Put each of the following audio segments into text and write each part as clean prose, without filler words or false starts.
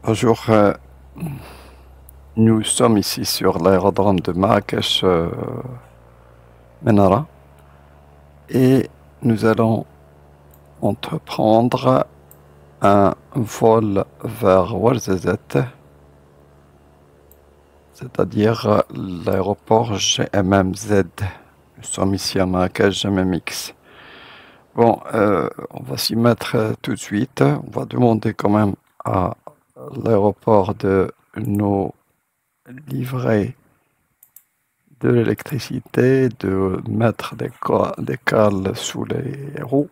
Bonjour, nous sommes ici sur l'aérodrome de Marrakech Menara et nous allons entreprendre un vol vers Ouarzazate, c'est-à-dire l'aéroport GMMZ. Nous sommes ici à Marrakech GMMX. Bon, on va s'y mettre tout de suite. On va demander quand même à l'aéroport de nous livrer de l'électricité, de mettre des cales sous les roues,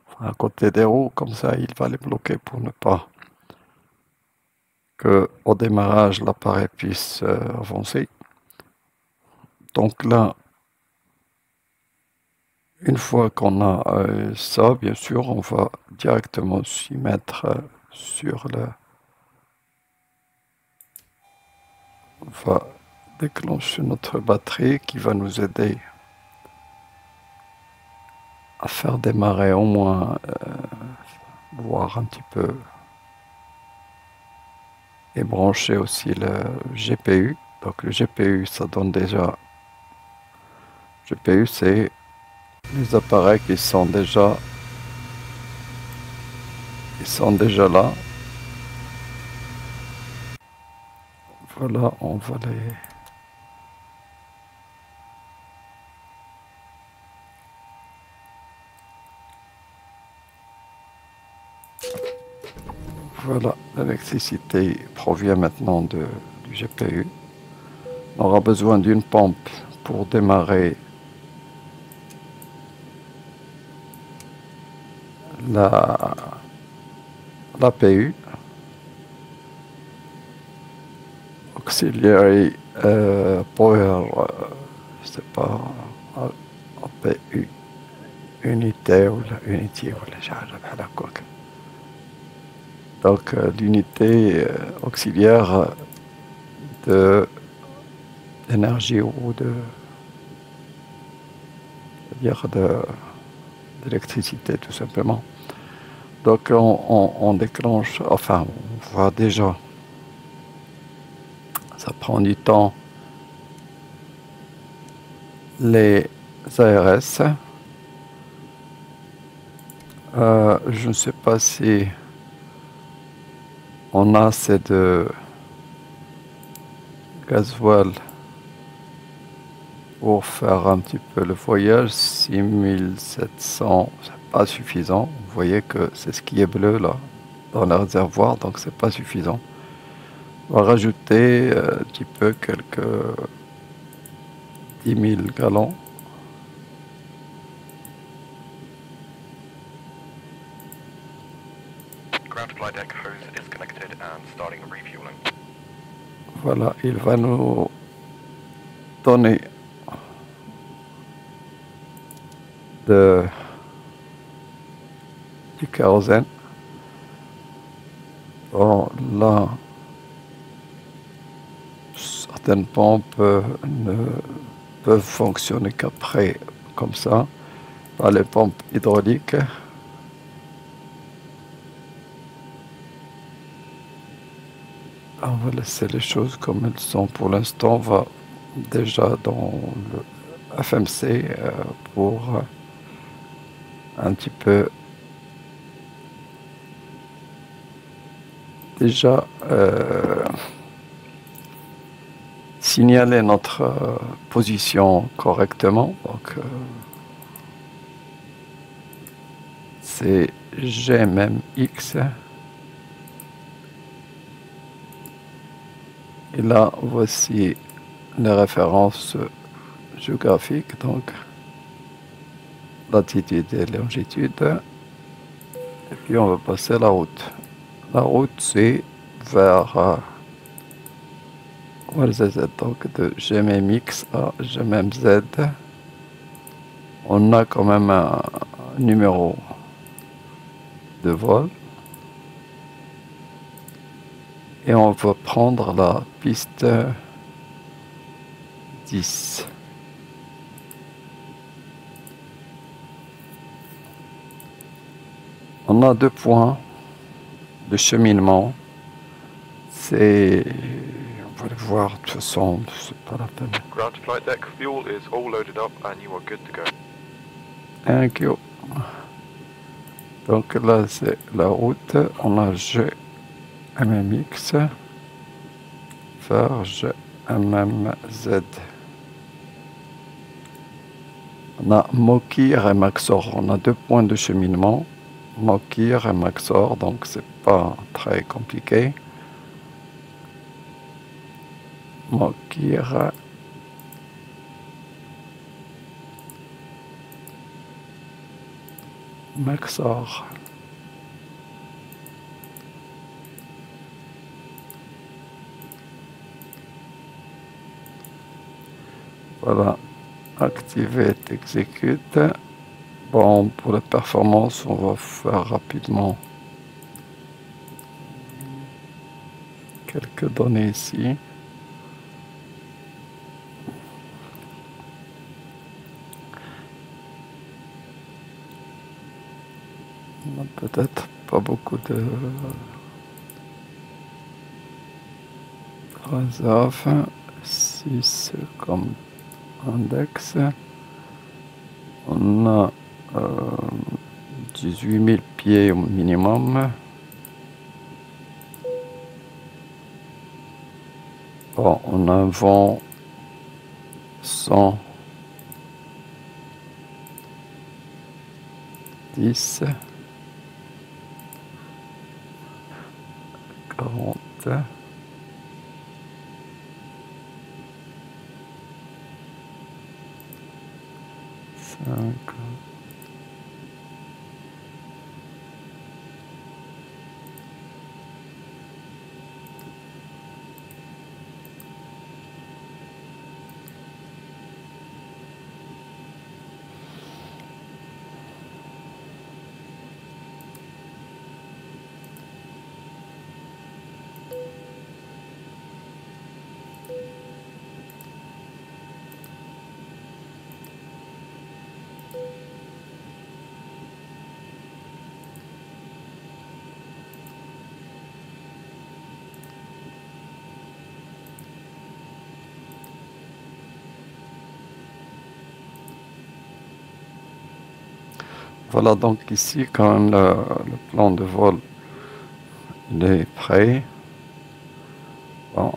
enfin, à côté des roues, comme ça il va les bloquer pour ne pas que au démarrage l'appareil puisse avancer. Donc là, une fois qu'on a ça, bien sûr, on va directement s'y mettre sur le... On va déclencher notre batterie qui va nous aider à faire démarrer au moins, voir un petit peu et brancher aussi le GPU. Donc le GPU, ça donne déjà... GPU, c'est les appareils qui sont déjà là. Voilà, on va les... Voilà, l'électricité provient maintenant du GPU. On aura besoin d'une pompe pour démarrer la l'APU, Auxiliary Power, c'est pas APU, unité ou unité ou la quoi. Donc l'unité auxiliaire d'énergie ou c'est-à-dire d'électricité tout simplement. Donc on déclenche, enfin on voit déjà, ça prend du temps, les ARS. Je ne sais pas si on a assez de gasoil pour faire un petit peu le voyage. 6700, c'est pas suffisant. Vous voyez que c'est ce qui est bleu là dans le réservoir, donc c'est pas suffisant. On va rajouter un petit peu quelques 10 000 gallons. Voilà, il va nous donner du kérosène. Bon, là, certaines pompes ne peuvent fonctionner qu'après, comme ça, par les pompes hydrauliques. On va laisser les choses comme elles sont pour l'instant. On va déjà dans le FMC pour un petit peu déjà signaler notre position correctement. Donc c'est GMMX. Et là, voici les références géographiques, donc latitude et longitude. Et puis on va passer la route. La route, c'est vers Ouarzazate, donc de GMMX à GMMZ. On a quand même un numéro de vol. Et on va prendre la piste 10. On a 2 points de cheminement c'est... On va le voir, de toute façon, c'est pas la peine. Ground to flight deck, fuel is all loaded up and you are good to go. Thank you. Donc là, c'est la route. On a GMMX vers GMMZ. On a Mokir et Maxor. On a 2 points de cheminement. Mokir et Maxor, donc c'est pas très compliqué. Mokir. Maxor. Voilà. Activate, execute. Bon, pour la performance, on va faire rapidement quelques données ici. On a peut-être pas beaucoup de réserves. 6 comme index. On a 18 000 pieds au minimum. Bon, on a un vent 110, 40, 5. Voilà, donc ici quand même le plan de vol il est prêt. Bon,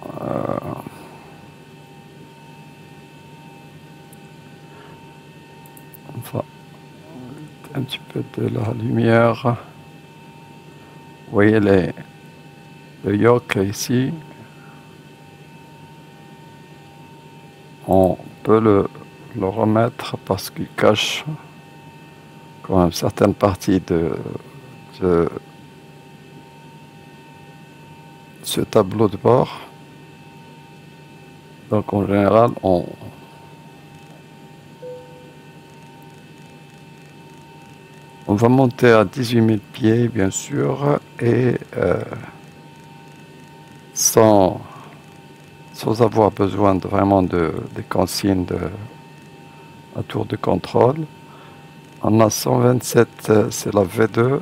on va un petit peu de la lumière. Vous voyez le yoke ici. On peut le remettre parce qu'il cache quand même certaines parties de ce tableau de bord. Donc en général, on va monter à 18 000 pieds, bien sûr, et sans avoir besoin vraiment des consignes à tour de contrôle. On a 127, c'est la V2,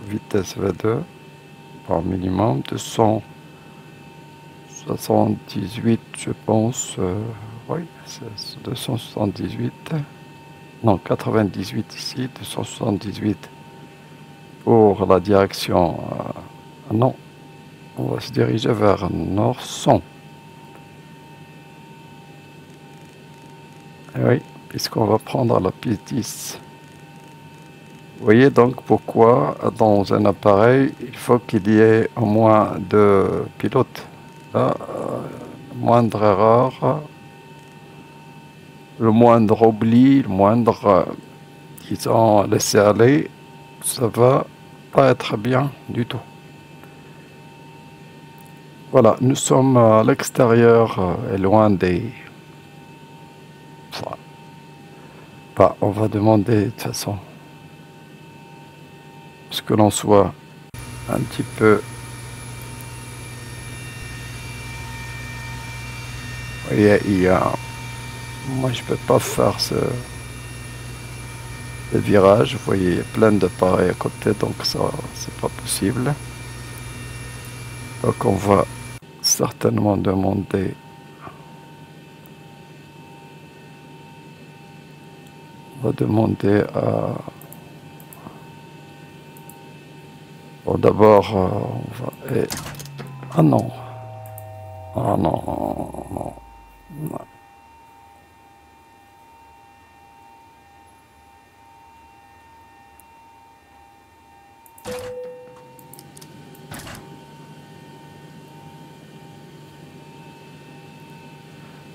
vitesse V2, par minimum, 278, je pense, oui, c'est 278, non, 98 ici, 278 pour la direction, non, on va se diriger vers nord 100. Et oui, puisqu'on va prendre la piste 10. Vous voyez donc pourquoi dans un appareil, il faut qu'il y ait au moins 2 pilotes. Là, moindre erreur, le moindre oubli, le moindre, disons, laisser aller, ça va pas être bien du tout. Voilà, nous sommes à l'extérieur et loin des... Enfin, bah, on va demander de toute façon ce que l'on soit un petit peu... Vous voyez, il y a... Moi, je peux pas faire ce virage. Vous voyez, il y a plein d'appareils à côté, donc ça, c'est pas possible. Donc, on va certainement demander on va demander à... Bon, d'abord, on va... Ah non. Ah non, non, non.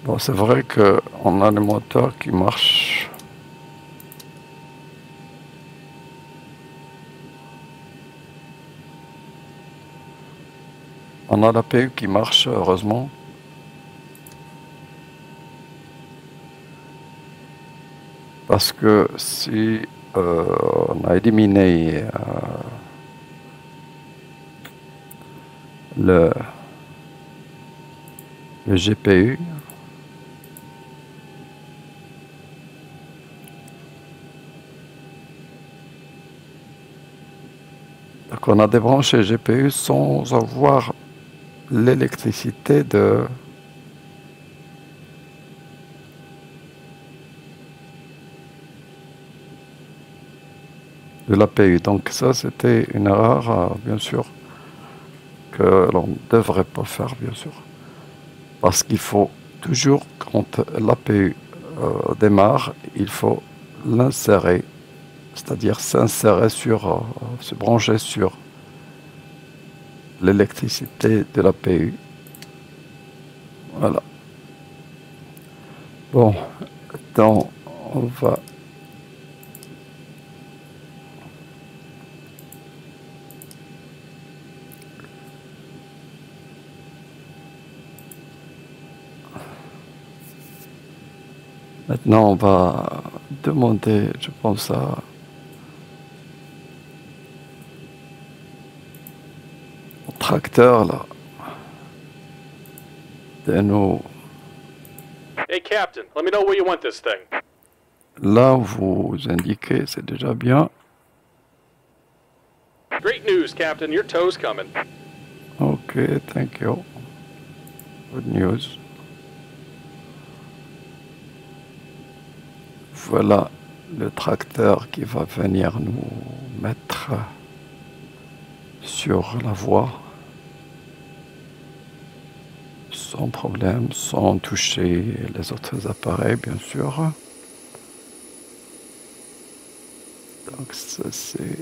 Bon, c'est vrai qu'on a les moteurs qui marchent. On a l'APU qui marche, heureusement. Parce que si on a éliminé le GPU, donc on a débranché GPU sans avoir l'électricité de l'APU. Donc ça, c'était une erreur, bien sûr, que l'on ne devrait pas faire, bien sûr. Parce qu'il faut toujours, quand l'APU démarre, il faut l'insérer, c'est-à-dire s'insérer sur, se brancher sur l'électricité de l'APU. Voilà. Bon, attends, on va... Maintenant, on va demander, je pense, au tracteur, là, de nous... Hey, Captain, let me know where you want this thing. Là où vous indiquez, c'est déjà bien. Great news, Captain. Your tow's coming. Ok, thank you. Good news. Voilà le tracteur qui va venir nous mettre sur la voie sans problème, sans toucher les autres appareils, bien sûr. Donc ça, c'est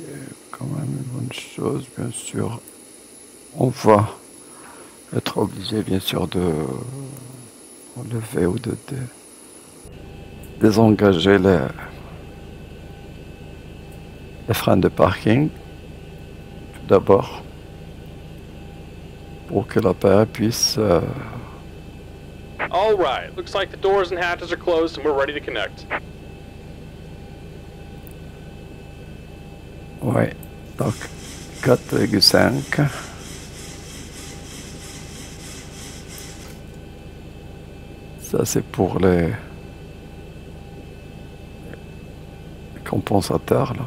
quand même une bonne chose, bien sûr. On va être obligé, bien sûr, de enlever ou de désengager les freins de parking, tout d'abord, pour que l'appareil puisse... All right. Looks like the doors and hatches are closed and we're ready to connect. Ouais, donc 4,5. Ça, c'est pour les compensateurs, là.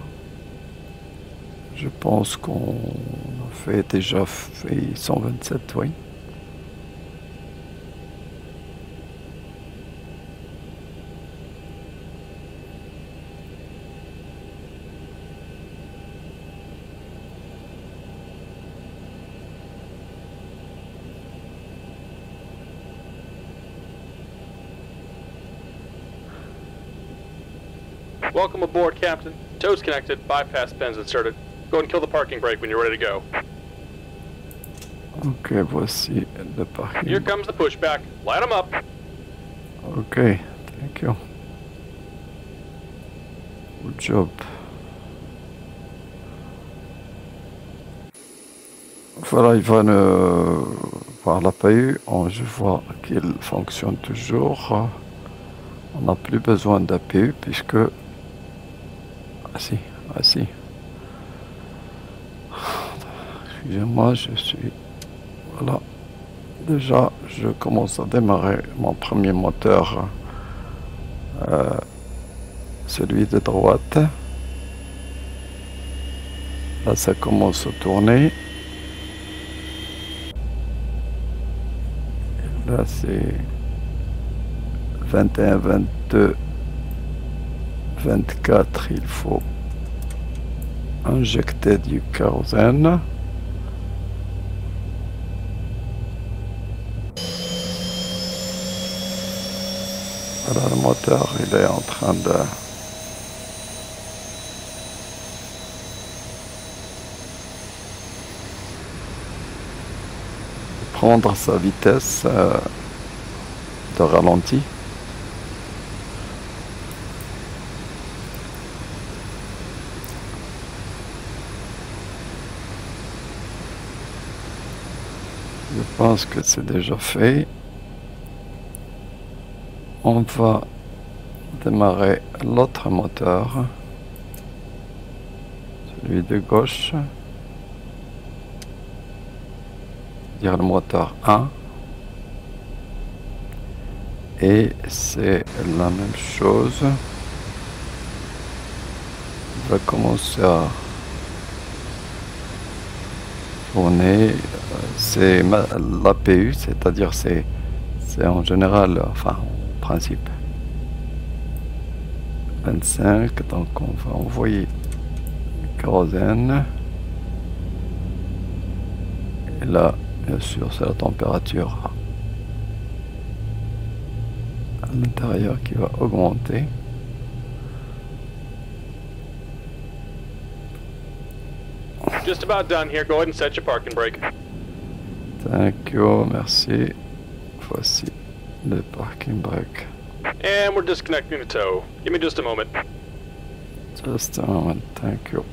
Je pense qu'on a fait déjà fait 127, oui. Welcome aboard, Captain. Tow's connected, bypass pins inserted. Go ahead and kill the parking brake when you're ready to go. Ok, voici le parking. Here comes the pushback. Light them up. Ok, thank you. Good job. Voilà, il va voir l'APU. Je vois qu'il fonctionne toujours. On n'a plus besoin d'APU puisque... Ah si, ah si. Excusez-moi, je suis... Voilà. Déjà, je commence à démarrer mon premier moteur. Celui de droite. Là, ça commence à tourner. Là c'est 21, 22, 24, il faut injecter du kérosène. Voilà, le moteur il est en train de prendre sa vitesse de ralenti. Je pense que c'est déjà fait. On va démarrer l'autre moteur, celui de gauche, dire le moteur 1, et c'est la même chose. On va commencer à tourner. C'est l'APU, c'est-à-dire c'est en général, enfin en principe 25, donc on va envoyer le kérosène. Et là, bien sûr, c'est la température à l'intérieur qui va augmenter. Just about done here. Go ahead and set your parking brake. Thank you, merci. Voici le parking brake. And we're disconnecting the tow. Give me just a moment. Just a moment, thank you.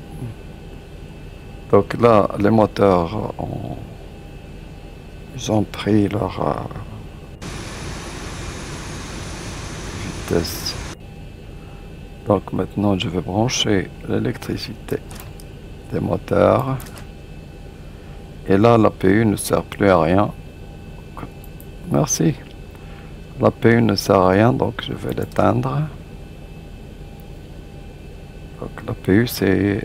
Donc là, les moteurs ils ont pris leur vitesse. Donc maintenant, je vais brancher l'électricité des moteurs. Et là, l'APU ne sert plus à rien. Merci. L'APU ne sert à rien, donc je vais l'éteindre. Donc l'APU, c'est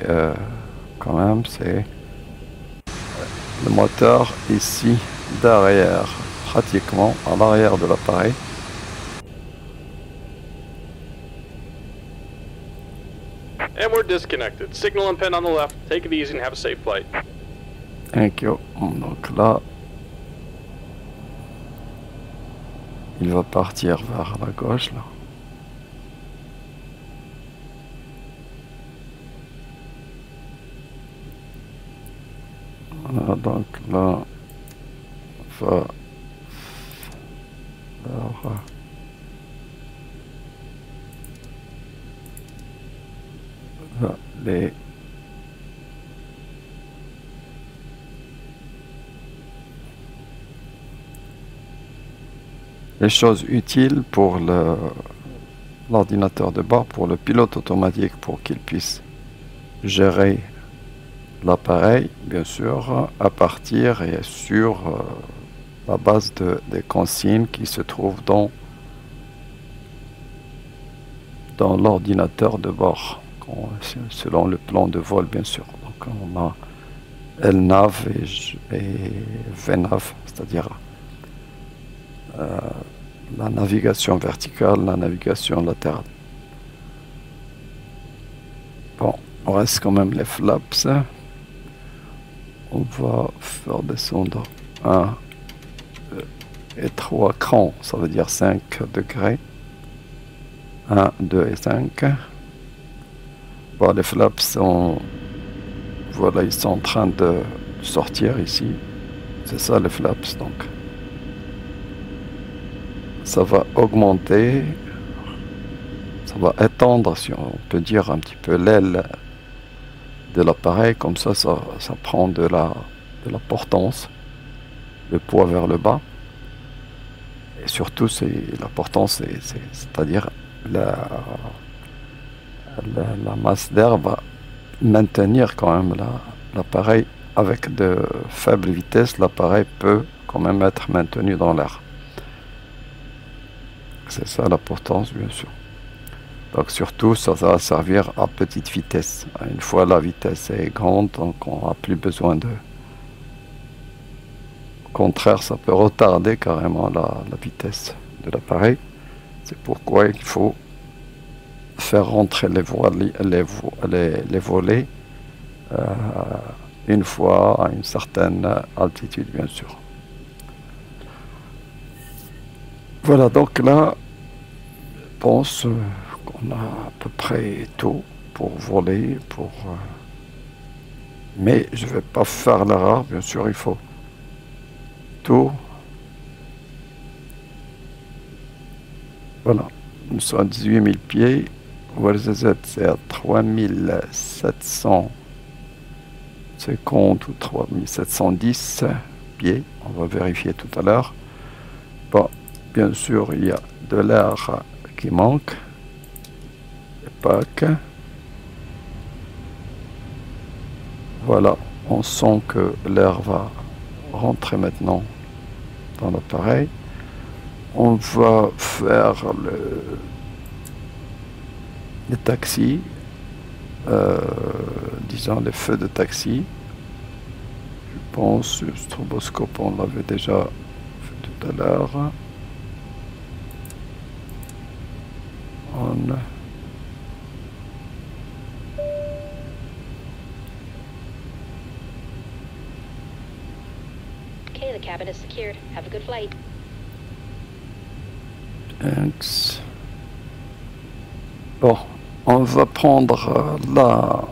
quand même, c'est le moteur ici derrière, pratiquement à l'arrière de l'appareil. And we're disconnected. Signal and pin on the left. Take it easy and have a safe flight. Thank you. Donc là, il va partir vers la gauche là. Voilà, donc là, on va faire les choses utiles pour l'ordinateur de bord, pour le pilote automatique, pour qu'il puisse gérer l'appareil, bien sûr, à partir et sur la base des consignes qui se trouvent dans l'ordinateur de bord, selon le plan de vol, bien sûr. Donc on a LNAV et VNAV, c'est-à-dire la navigation verticale, la navigation latérale. Bon, on reste quand même les flaps. On va faire descendre 1, 2 et 3 crans, ça veut dire 5 degrés. 1, 2 et 5. Bon, les flaps sont, voilà, ils sont en train de sortir ici. C'est ça les flaps, donc. Ça va augmenter, ça va étendre, si on peut dire, un petit peu l'aile de l'appareil, comme ça prend de la portance, le poids vers le bas. Et surtout, la portance, c'est-à-dire la masse d'air va maintenir quand même l'appareil avec de faibles vitesses. L'appareil peut quand même être maintenu dans l'air. C'est ça la portance, bien sûr. Donc surtout, ça va servir à petite vitesse. Une fois la vitesse est grande, donc on n'a plus besoin contraire, ça peut retarder carrément la vitesse de l'appareil. C'est pourquoi il faut faire rentrer les volets une fois à une certaine altitude, bien sûr. Voilà, donc là, je pense qu'on a à peu près tout pour voler, mais je vais pas faire l'erreur, bien sûr, il faut tout. Voilà, nous sommes à 18 000 pieds. WZZ, c'est à 3750 ou 3710 pieds. On va vérifier tout à l'heure. Bon, bien sûr, il y a de l'air qui manque. Les packs. Voilà, on sent que l'air va rentrer maintenant dans l'appareil. On va faire les taxis, disons les feux de taxi. Je pense, le stroboscope, on l'avait déjà fait tout à l'heure. Okay, the cabin is secured. Have a good flight. Thanks. Bon, on va prendre là,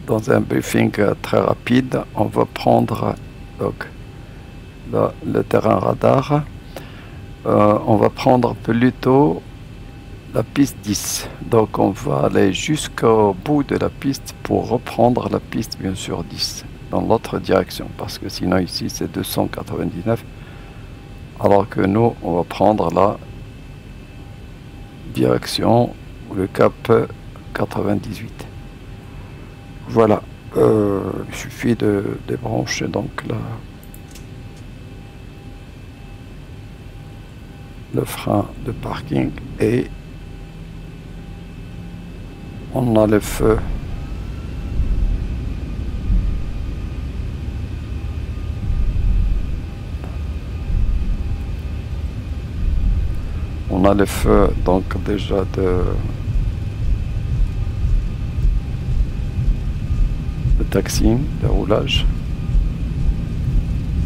dans un briefing très rapide, on va prendre donc, là, le terrain radar. On va prendre plutôt la piste 10. Donc on va aller jusqu'au bout de la piste pour reprendre la piste bien sûr 10 dans l'autre direction. Parce que sinon ici c'est 299. Alors que nous on va prendre la direction le cap 98. Voilà, il suffit de débrancher donc le frein de parking et on a le feu. On a le feu donc déjà de taxi, de roulage.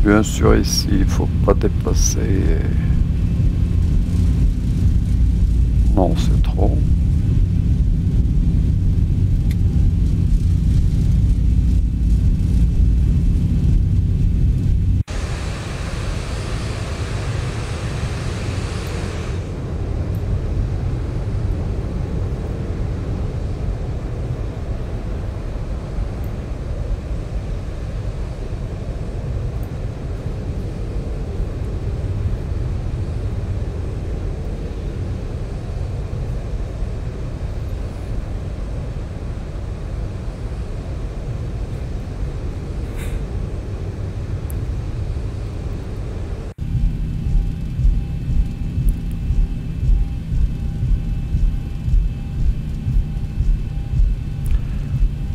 Bien sûr ici il faut pas dépasser. Non, c'est trop.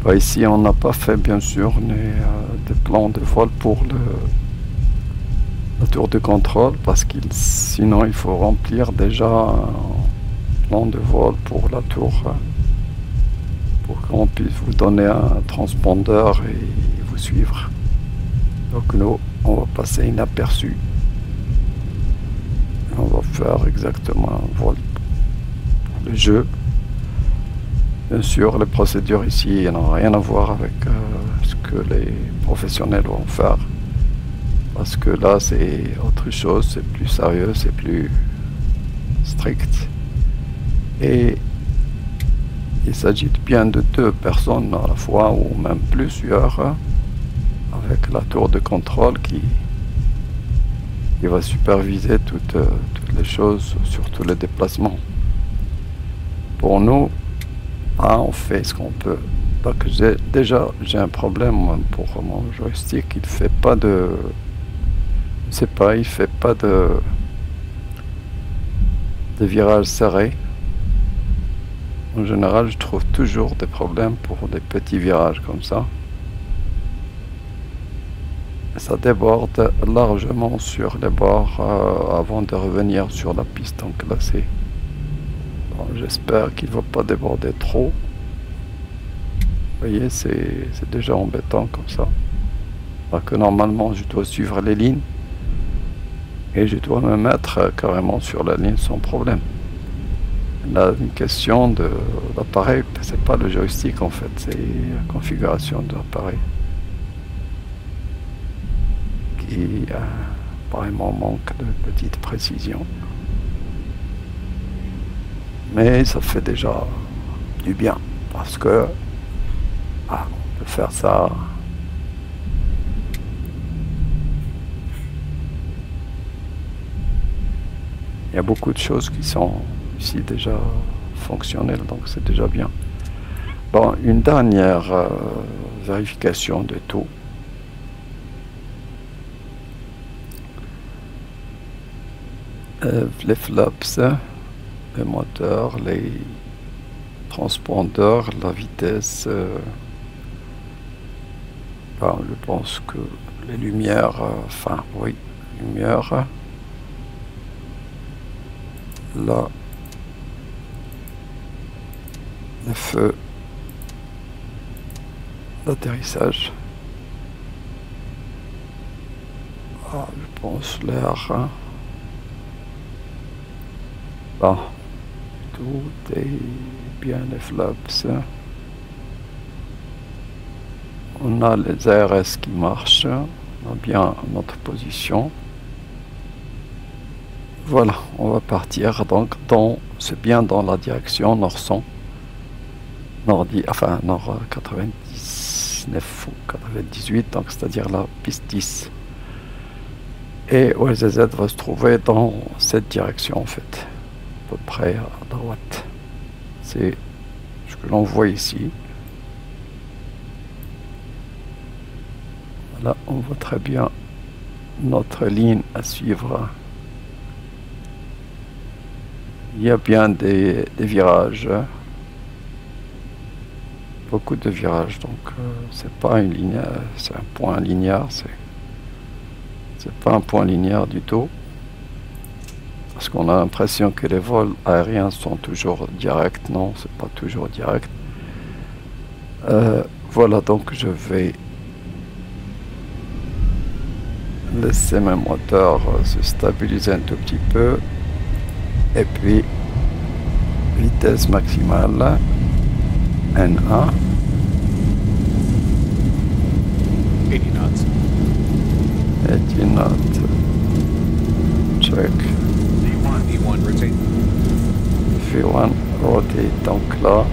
Bah, ici on n'a pas fait bien sûr des plans de vol pour la tour de contrôle parce que sinon il faut remplir déjà un plan de vol pour la tour pour qu'on puisse vous donner un transpondeur et vous suivre. Donc nous on va passer inaperçu. On va faire exactement un vol pour le jeu. Bien sûr, les procédures ici n'ont rien à voir avec ce que les professionnels vont faire. Parce que là, c'est autre chose, c'est plus sérieux, c'est plus strict. Et il s'agit bien de 2 personnes à la fois, ou même plusieurs, avec la tour de contrôle qui va superviser toutes les choses, surtout les déplacements. Pour nous, on fait ce qu'on peut. Donc j'ai un problème pour mon joystick, il fait pas de, je sais pas, il fait pas de virage serré. En général, je trouve toujours des problèmes pour des petits virages comme ça. ça déborde largement sur les bords avant de revenir sur la piste enclassée. Bon, j'espère qu'il ne va pas déborder trop. Vous voyez, c'est déjà embêtant comme ça. Alors que normalement, je dois suivre les lignes et je dois me mettre carrément sur la ligne sans problème. Là, une question de l'appareil, c'est pas le joystick en fait, c'est la configuration de l'appareil qui apparemment manque de petite précision. Mais ça fait déjà du bien parce que on peut faire ça. Il y a beaucoup de choses qui sont ici déjà fonctionnelles, donc c'est déjà bien. Bon, une dernière vérification de tout. Les flaps, les moteurs, les transpondeurs, la vitesse. Ben, je pense que les lumières, enfin oui, lumière. Là, le feu d'atterrissage. Je pense l'air. Bon, tout est bien, les flaps. On a les ARS qui marchent. On a bien notre position. Voilà, on va partir donc c'est bien dans la direction nord-100, nord 99 ou 98, donc c'est-à-dire la piste 10. Et OSZ va se trouver dans cette direction en fait, à peu près à droite. C'est ce que l'on voit ici. Voilà, on voit très bien notre ligne à suivre. Il y a bien des virages, beaucoup de virages, donc c'est pas une ligne, c'est un point linéaire, c'est pas un point linéaire du tout, parce qu'on a l'impression que les vols aériens sont toujours directs. Non, c'est pas toujours direct. Voilà, donc je vais laisser mes moteurs se stabiliser un tout petit peu. Et puis, vitesse maximale, N1. 80 knots. 80 knots. Check. V1 rotate. V1, rotate. Donc là,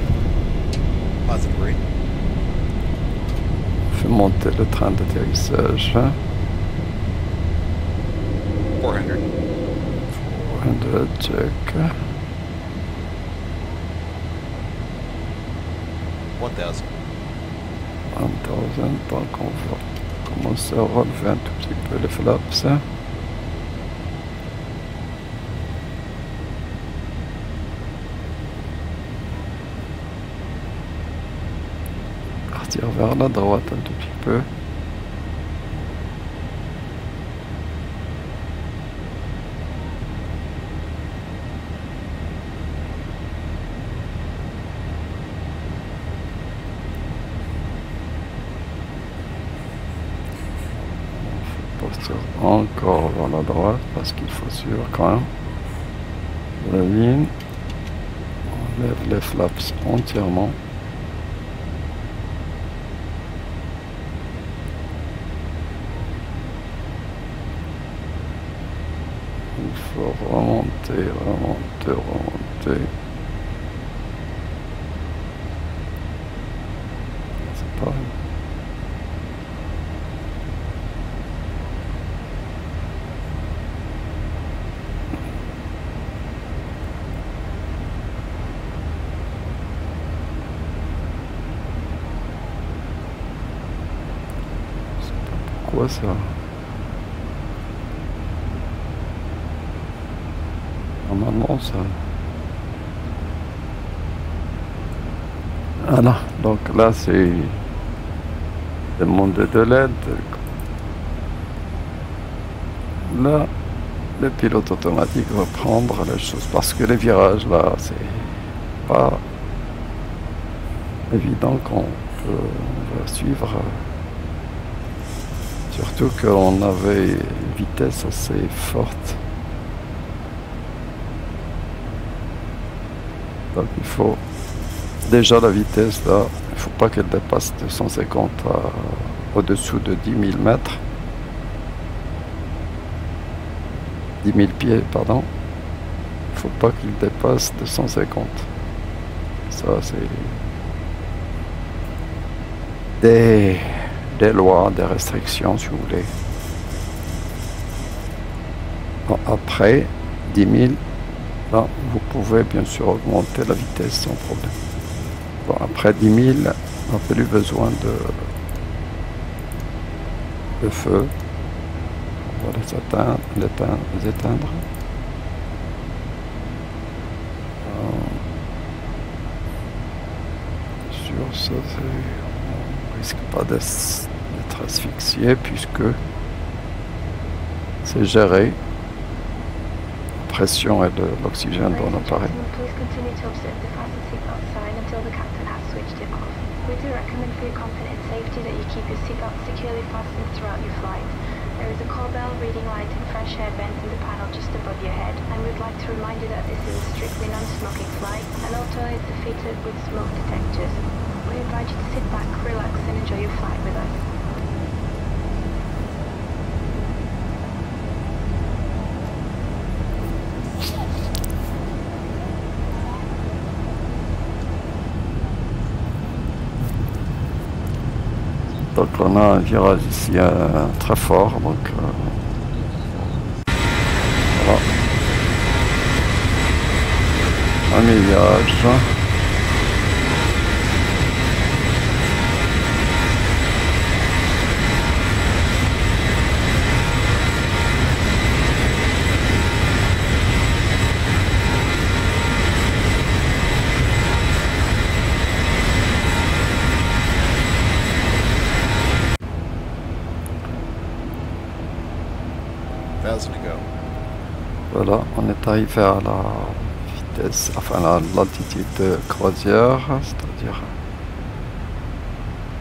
Positive rate. on fait monter le train d'atterrissage. 400. 400, check. 1000. 1000, donc on va commencer à relever un tout petit peu les flaps. Partir vers la droite un tout petit peu. Encore vers la droite parce qu'il faut suivre quand même la ligne. On lève les flaps entièrement. Il faut remonter, remonter, remonter. C'est pas... Quoi ça? Normalement ça... Ah non, donc là c'est demande de l'aide. là, le pilote automatique va prendre les choses parce que les virages là, c'est pas évident qu'on va suivre. Surtout qu'on avait une vitesse assez forte. Donc il faut déjà la vitesse là, il ne faut pas qu'elle dépasse 250 au-dessous de 10 000 mètres. 10 000 pieds, pardon. Il ne faut pas qu'il dépasse 250. Ça, c'est des lois, des restrictions, si vous voulez. Bon, après 10 000, là, vous pouvez bien sûr augmenter la vitesse sans problème. Bon, après 10 000, on n'a plus besoin de feu. On va les éteindre. Sur ça, on risque pas d'être asphyxié puisque c'est géré. La pression et l'oxygène dans l'appareil. Please continue to observe the fasten seatbelt sign until the captain has switched it off. We do recommend for your comfort and safety that you keep your seatbelt securely fastened throughout your flight. There is a call bell, reading light and fresh air vent in the panel just above your head, and we'd like to remind you that this is a strictly non-smoking flight, and all toilets are fitted with smoke detectors. We invite you to sit back, relax and enjoy your flight with us. Donc on a un virage ici très fort, donc voilà. Premier virage. Voilà, on est arrivé à la vitesse, enfin à l'altitude de croisière, c'est-à-dire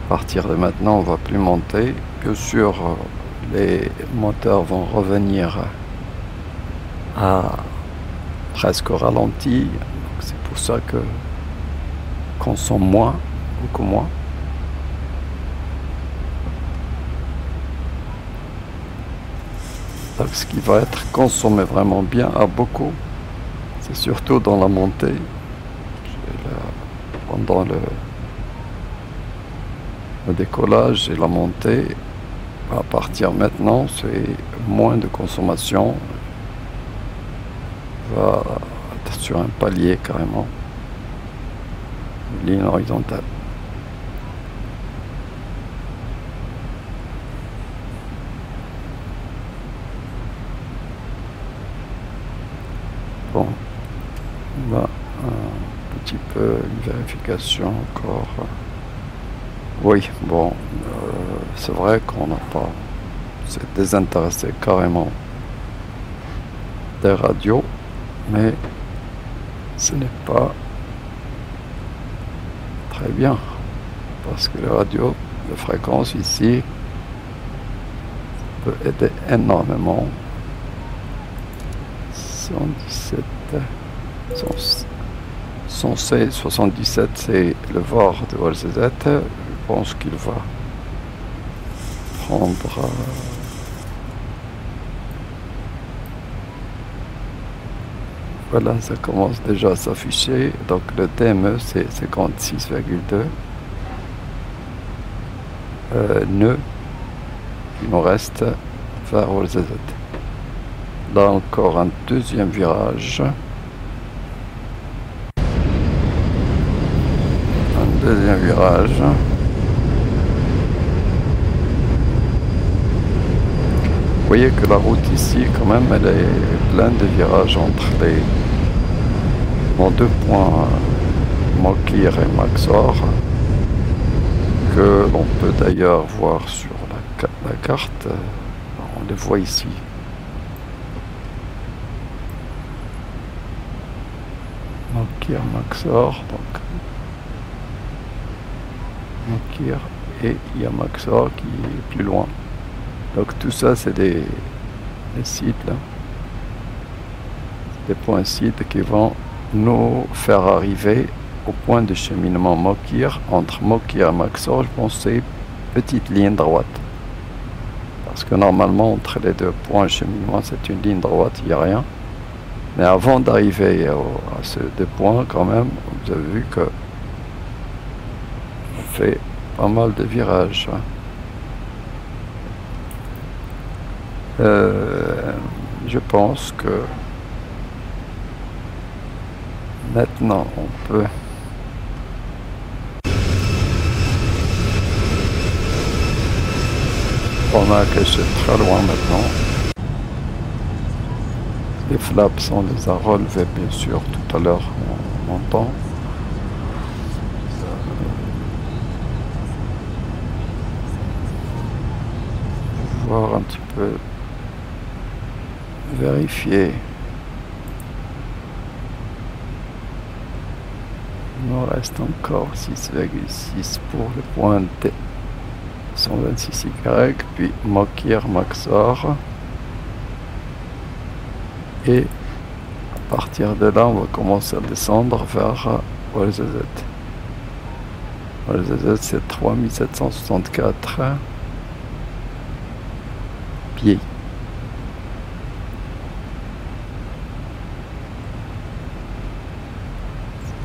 à partir de maintenant on va plus monter. Bien sûr, les moteurs vont revenir à presque au ralenti, c'est pour ça que consomme moins, beaucoup moins. Donc ce qui va être consommé vraiment bien à beaucoup, c'est surtout dans la montée, pendant le décollage et la montée. À partir maintenant, c'est moins de consommation. On va être sur un palier carrément, une ligne horizontale. Bon, là, un petit peu une vérification encore. Oui, bon, c'est vrai qu'on n'a pas, c'est désintéressé carrément des radios, mais ce n'est pas très bien, parce que les radios de fréquence ici peut aider énormément. 117, 177, c'est le VOR de OLCZ. Je pense qu'il va prendre voilà, ça commence déjà à s'afficher. Donc le DME c'est 56,2 nœuds il nous reste vers OLCZ. Là encore un deuxième virage. Un deuxième virage. Vous voyez que la route ici, quand même, elle est pleine de virages entre nos deux points, Mokir et Maxor, que l'on peut d'ailleurs voir sur la carte. On les voit ici. Mokir, Maxor, donc Mokir, et il y a Maxor qui est plus loin. Donc tout ça c'est des sites là, des points sites qui vont nous faire arriver au point de cheminement Mokir. Entre Mokir et Maxor, je pense que c'est petite ligne droite. Parce que normalement, entre les deux points de cheminement, c'est une ligne droite, il n'y a rien. Mais avant d'arriver à ces deux points, quand même, vous avez vu que on fait pas mal de virages. Je pense que maintenant, on peut remarquer que c'est très loin maintenant. Les flaps, on les a relevés bien sûr tout à l'heure en montant. Voir un petit peu, vérifier. Il nous reste encore 6,6 pour le point D. 126Y, puis Mokir, Maxor. Et à partir de là, on va commencer à descendre vers OLZZ. OLZZ, c'est 3764 pieds.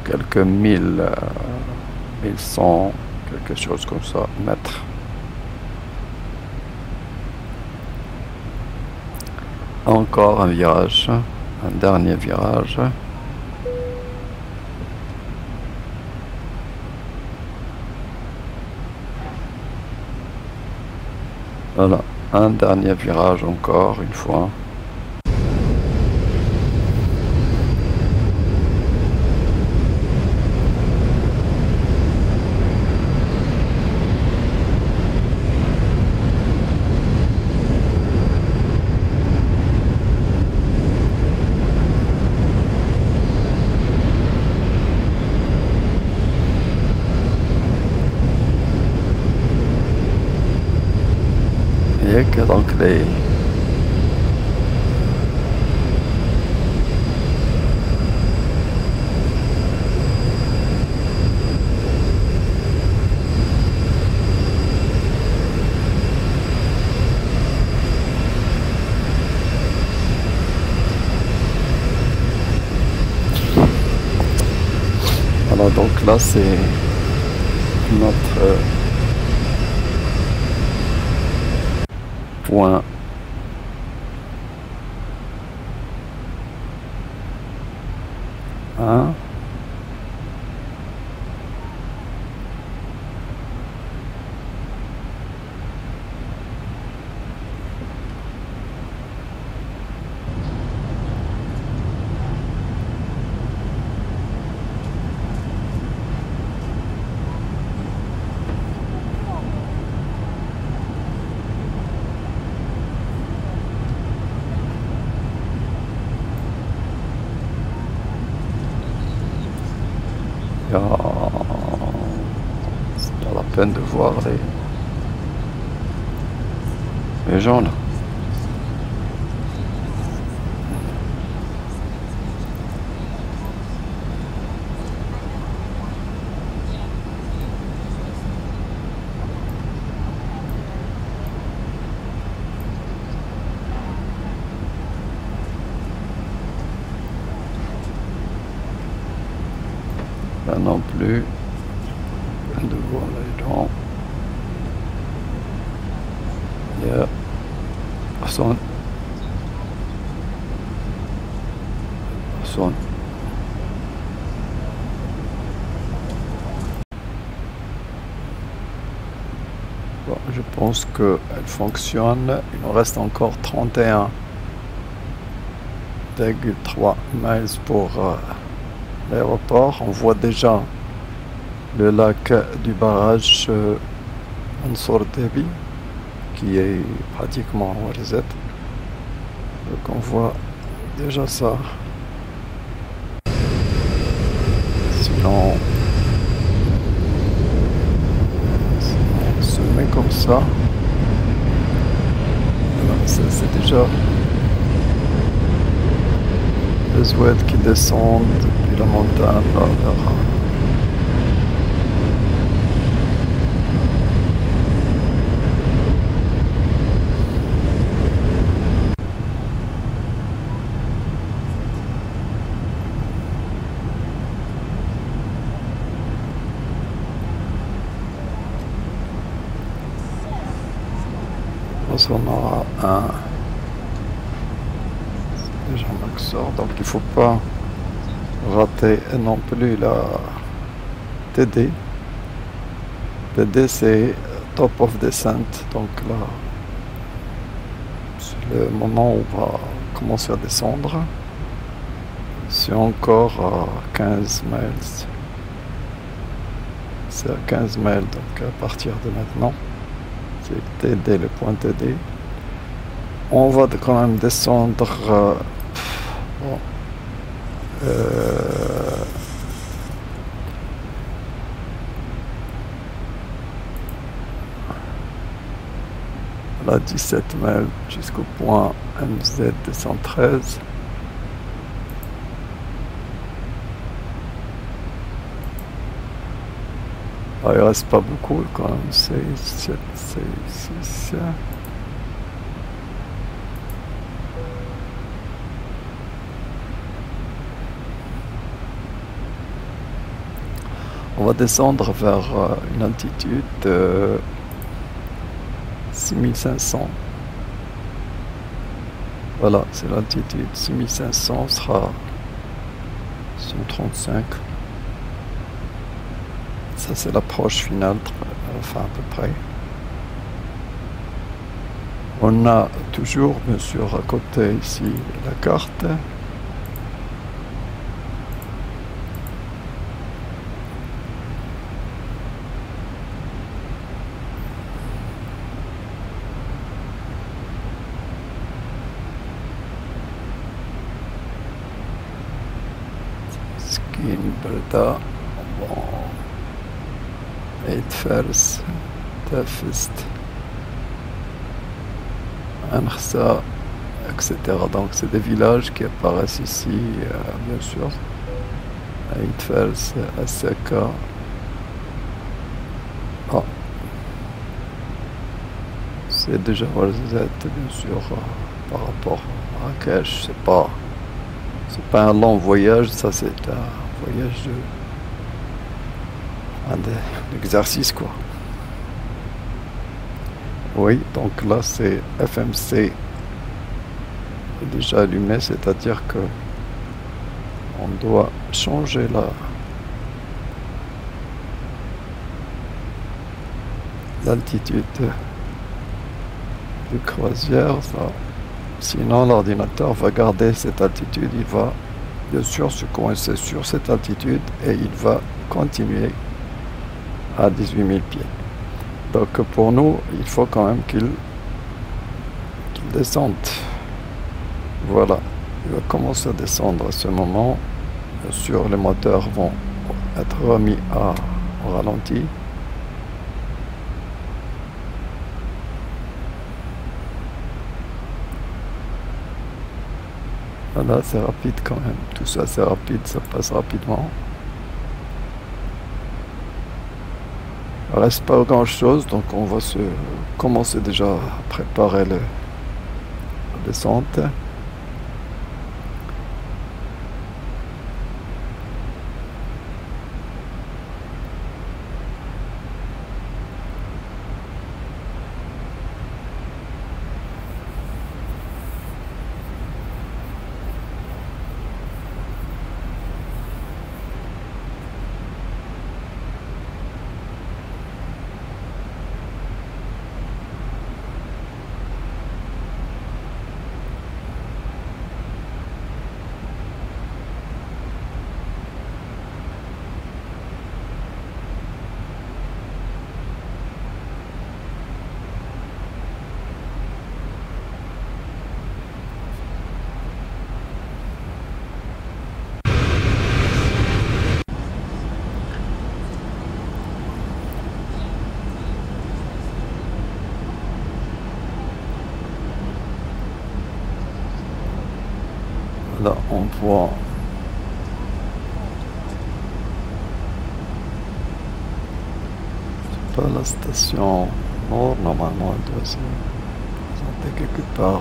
Quelques 1100, quelque chose comme ça, mètres. Encore un virage, un dernier virage. Voilà, un dernier virage encore une fois. Que donc les voilà, donc là c'est notre point un. C'est pas la peine de voir les gens là. Là non plus, de voir les gens. Il y a personne. Personne. Bon, je pense qu'elle fonctionne. Il nous reste encore 31,3 miles pour l'aéroport. On voit déjà le lac du barrage Mansour Debi qui est pratiquement à OLZ. Donc on voit déjà ça. sinon on se met comme ça. Voilà, ça c'est déjà les oueds qui descendent depuis la montagne là, vers on aura un c'est déjà un Maxor, donc il faut pas rater non plus la TD. TD c'est top of descent, donc là c'est le moment où on va commencer à descendre. C'est encore à 15 miles, c'est à 15 miles, donc à partir de maintenant c'est TD, le point TD. On va quand même descendre bon, à 17 miles jusqu'au point MZ 213. Ah, il reste pas beaucoup quand même, c'est 7, c'est 6. On va descendre vers une altitude de 6500. Voilà, c'est l'altitude. 6500 sera 135. Ça c'est l'approche finale, enfin à peu près. On a toujours bien sûr à côté ici la carte. Skinberda. Bon. Eidfels, Tafist, Anrsa, etc. Donc c'est des villages qui apparaissent ici, bien sûr. Eidfels, Asaka. Oh. C'est déjà Walzet, bien sûr, par rapport à Marrakech. C'est pas un long voyage, ça c'est un voyage d'exercice quoi. Oui, donc là c'est FMC déjà allumé, c'est-à-dire que on doit changer l'altitude de croisière, ça. Sinon l'ordinateur va garder cette altitude, il va bien sûr se coincer sur cette altitude et il va continuer à 18 000 pieds. Donc pour nous, il faut quand même qu'il descende. Voilà, il va commencer à descendre à ce moment. Bien sûr, les moteurs vont être remis au ralenti. Voilà, c'est rapide quand même. Tout ça, c'est rapide, ça passe rapidement. Il ne reste pas grand chose, donc on va commencer déjà à préparer la descente. on voit pas la station nord, normalement elle doit se présenter quelque part là.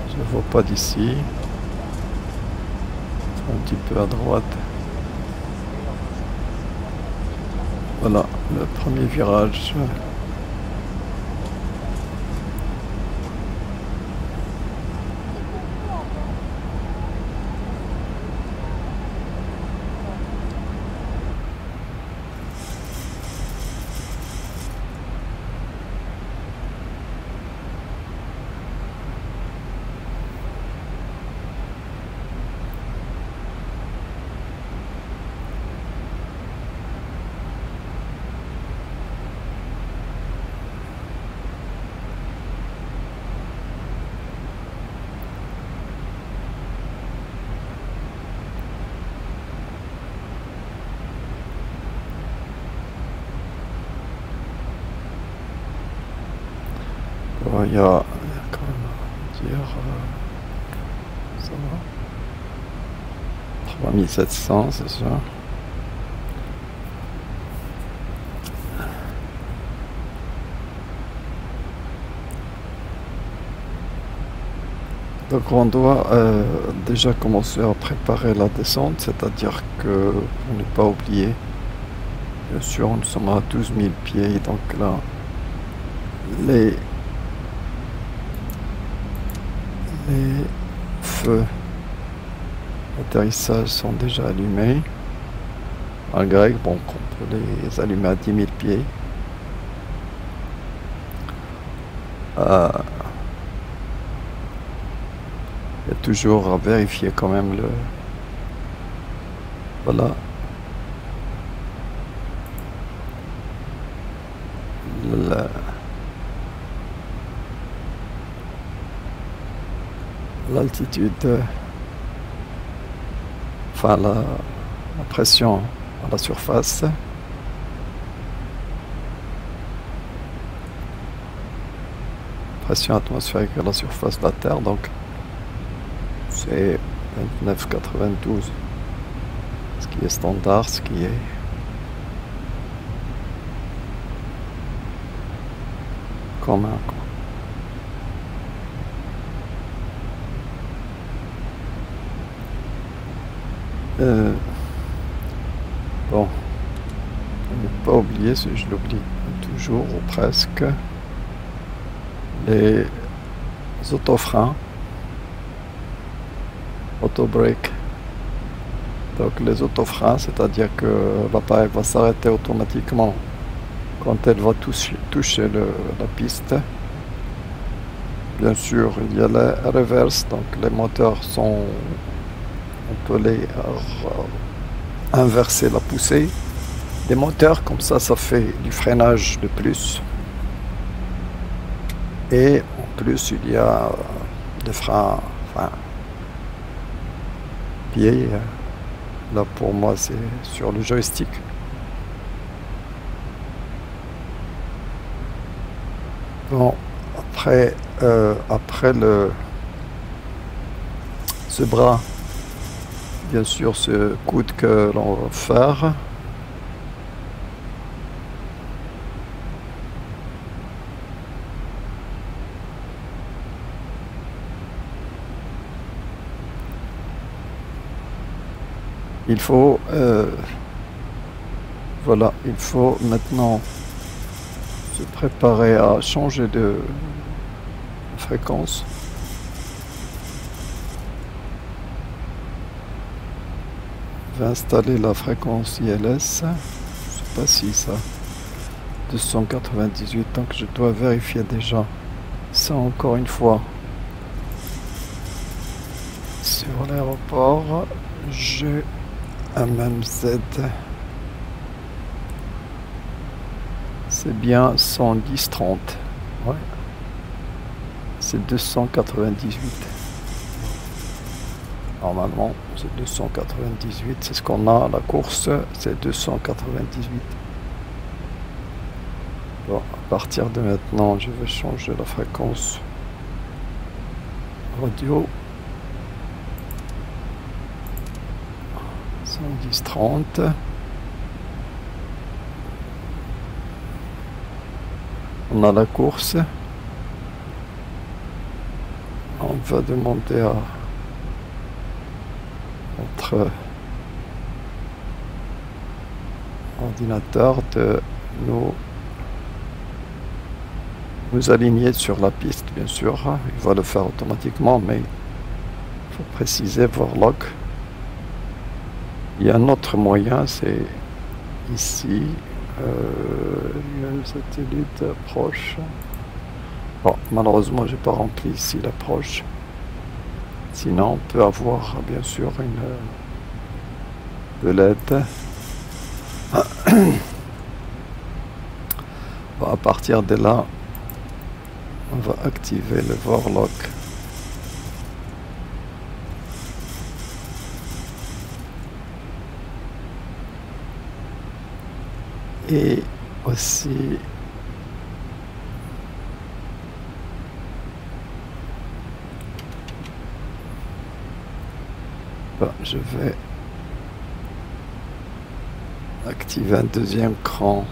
Je ne vois pas d'ici, un petit peu à droite. Voilà le premier virage. Il y a quand même à dire, ça va, 3700 c'est ça. Donc on doit déjà commencer à préparer la descente, c'est-à-dire que on n'est pas oublié, bien sûr nous sommes à 12 000 pieds, donc là les feux d'atterrissage sont déjà allumés, malgré bon, qu'on peut les allumer à 10 000 pieds. Il y a toujours à vérifier quand même le... Voilà. L'altitude, enfin la pression à la surface. Pression atmosphérique à la surface de la Terre, donc c'est 29,92, ce qui est standard, ce qui est commun, quoi. Bon, ne pas oublier, si je l'oublie toujours ou presque, les autofreins, auto-brake. Donc les autofreins, c'est-à-dire que l'appareil va s'arrêter automatiquement quand elle va toucher la piste. Bien sûr, il y a la reverse, donc les moteurs sont... On peut les inverser la poussée des moteurs, comme ça fait du freinage de plus. Et en plus il y a des freins, enfin, pieds. Là pour moi c'est sur le joystick. Bon, après ce bras, bien sûr ce coude que l'on va faire. Il faut voilà, il faut maintenant se préparer à changer de fréquence. Je vais installer la fréquence ILS, je sais pas si ça 298, donc je dois vérifier déjà ça encore une fois sur l'aéroport. GMMZ, c'est bien 110-30, ouais, c'est 298. Normalement, c'est 298, c'est ce qu'on a à la course, c'est 298. Bon, à partir de maintenant, je vais changer la fréquence radio. 110-30. On a la course. On va demander à notre ordinateur de nous aligner sur la piste, bien sûr. Il va le faire automatiquement, mais il faut préciser Warlock. Il y a un autre moyen, c'est ici. Il y a le satellite approche. Bon, malheureusement, j'ai pas rempli ici l'approche. Sinon, on peut avoir bien sûr de l'aide. Bon, à partir de là, on va activer le Warlock. Et aussi je vais activer un deuxième cran.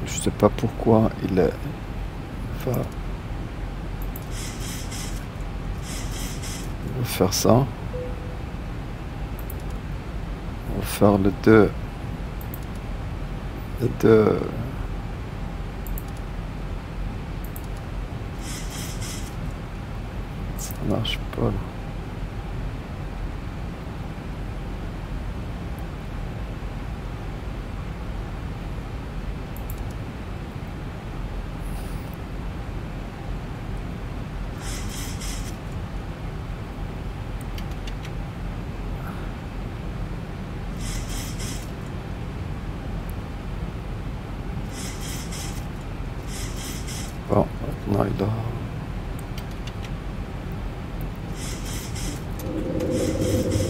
Je sais pas pourquoi il va faire ça. On va faire le 2. Ça marche pas là. Bon, maintenant il a...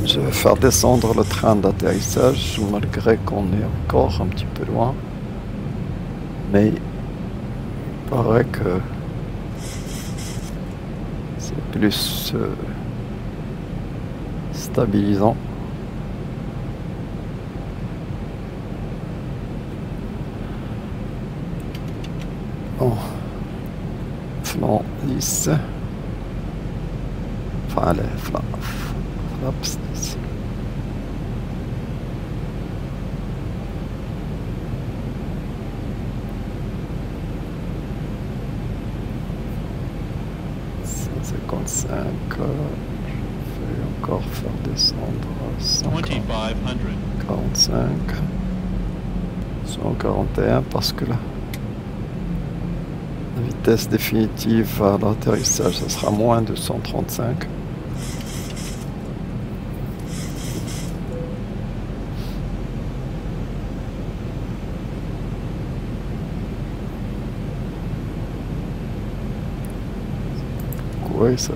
Je vais faire descendre le train d'atterrissage malgré qu'on est encore un petit peu loin. Mais il paraît que c'est plus stabilisant. Bon. Flanc 10. Enfin, les flaps 10. Je vais encore faire descendre à 145, 141 parce que la vitesse définitive à l'atterrissage, ça sera moins de 135. Oui, ça.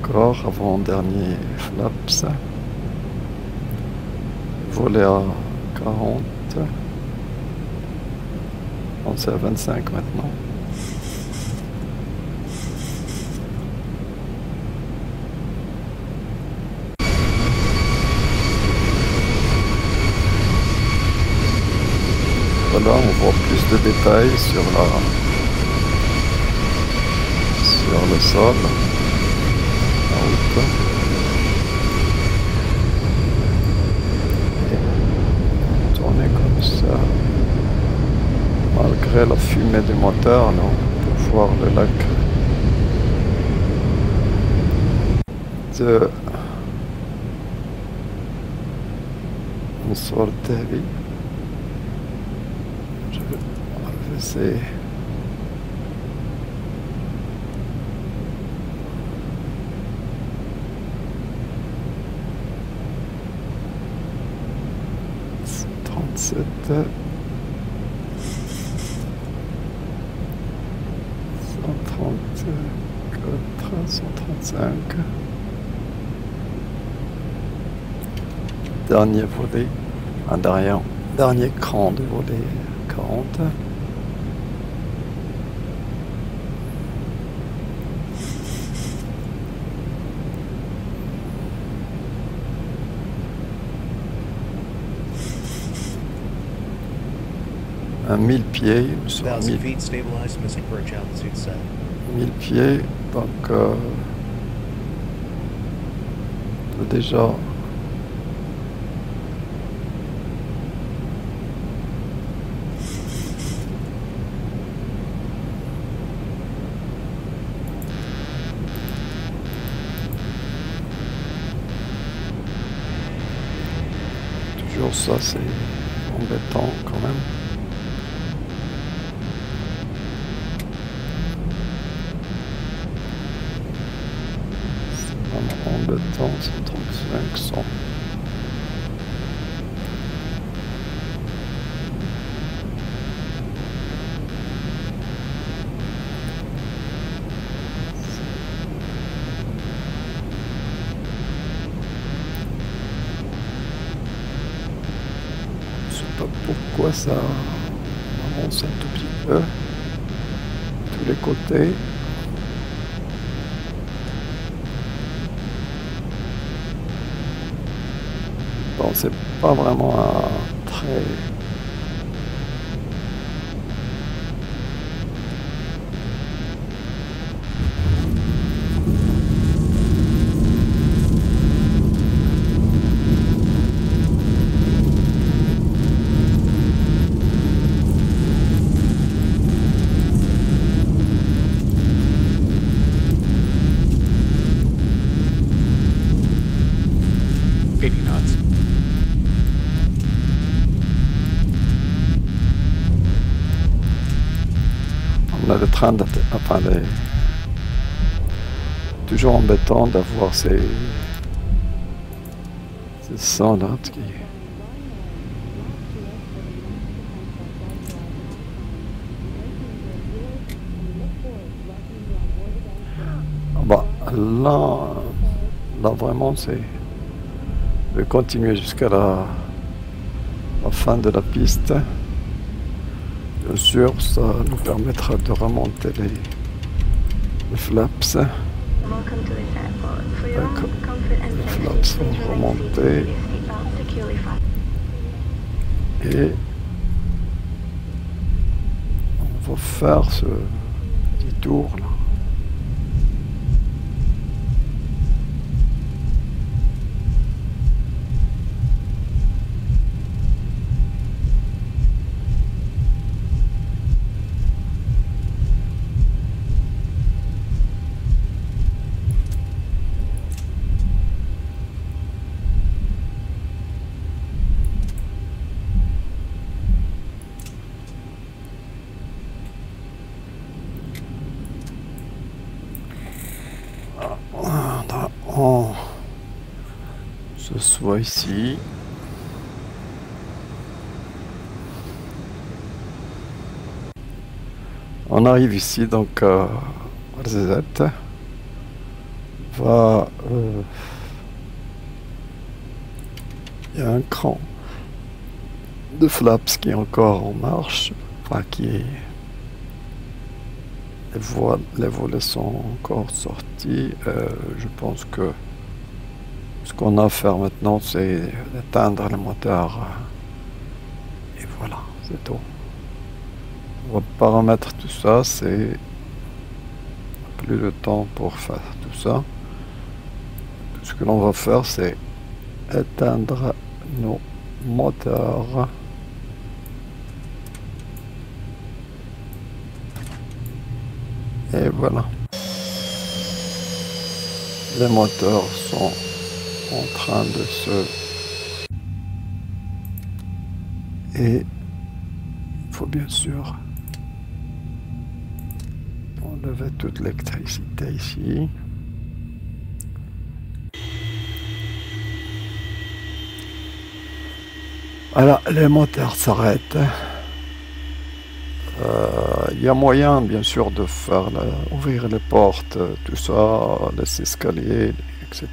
Encore avant-dernier flaps. Voler à 40. On est à 25 maintenant. Voilà, on voit plus de détails sur le sol. Et tourner comme ça. Malgré la fumée du moteur, là, on peut voir le lac de Mansour Davi. Je vais c'est... Sept, 134, 135. Dernier volet, un dernier cran de volet 40. Un 1000 pieds, sur 1,000 feet stabilized, missing perch altitude set. 1000 pieds, donc déjà toujours ça, c'est embêtant quand même. Embêtant, 135, 100. Je sais pas pourquoi ça avance un tout petit peu. Tous les côtés. Bon, c'est pas vraiment un très... On a le train enfin toujours embêtant d'avoir ces sons là qui... Ah bah, là vraiment c'est de continuer jusqu'à la fin de la piste. Bien sûr, ça nous permettra de remonter les flaps. Welcome to this airport. For your D'accord. own comfort and Les safety, flaps sont please remain seated remontés. with your seatbelt securely fastened. Et on va faire ce petit tour là. Ce soit ici. On arrive ici donc à Z. Va il y a un cran de flaps qui est encore en marche, enfin qui est les volets sont encore sortis. Je pense que ce qu'on a à faire maintenant, c'est d'éteindre le moteur. Et voilà, c'est tout. On va paramètre tout ça, c'est plus de temps pour faire tout ça. Ce que l'on va faire, c'est éteindre nos moteurs. Et voilà. Les moteurs sont en train de se... Et il faut bien sûr enlever toute l'électricité ici. Voilà, les moteurs s'arrêtent. Il y a moyen, bien sûr, de faire ouvrir les portes, tout ça, les escaliers, etc.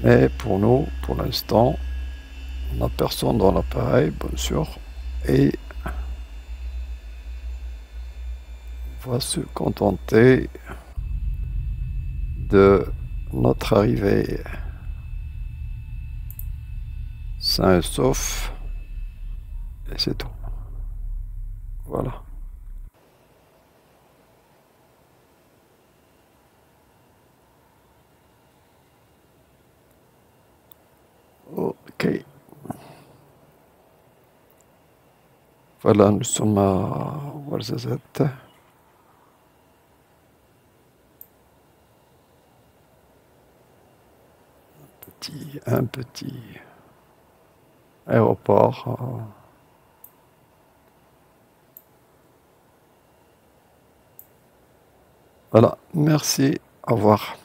Mais pour nous, pour l'instant, on n'a personne dans l'appareil, bien sûr, et on va se contenter de notre arrivée sain et sauf, et c'est tout. Voilà. Ok. Voilà, nous sommes à Ouarzazate. Un petit aéroport. Voilà, merci, au revoir.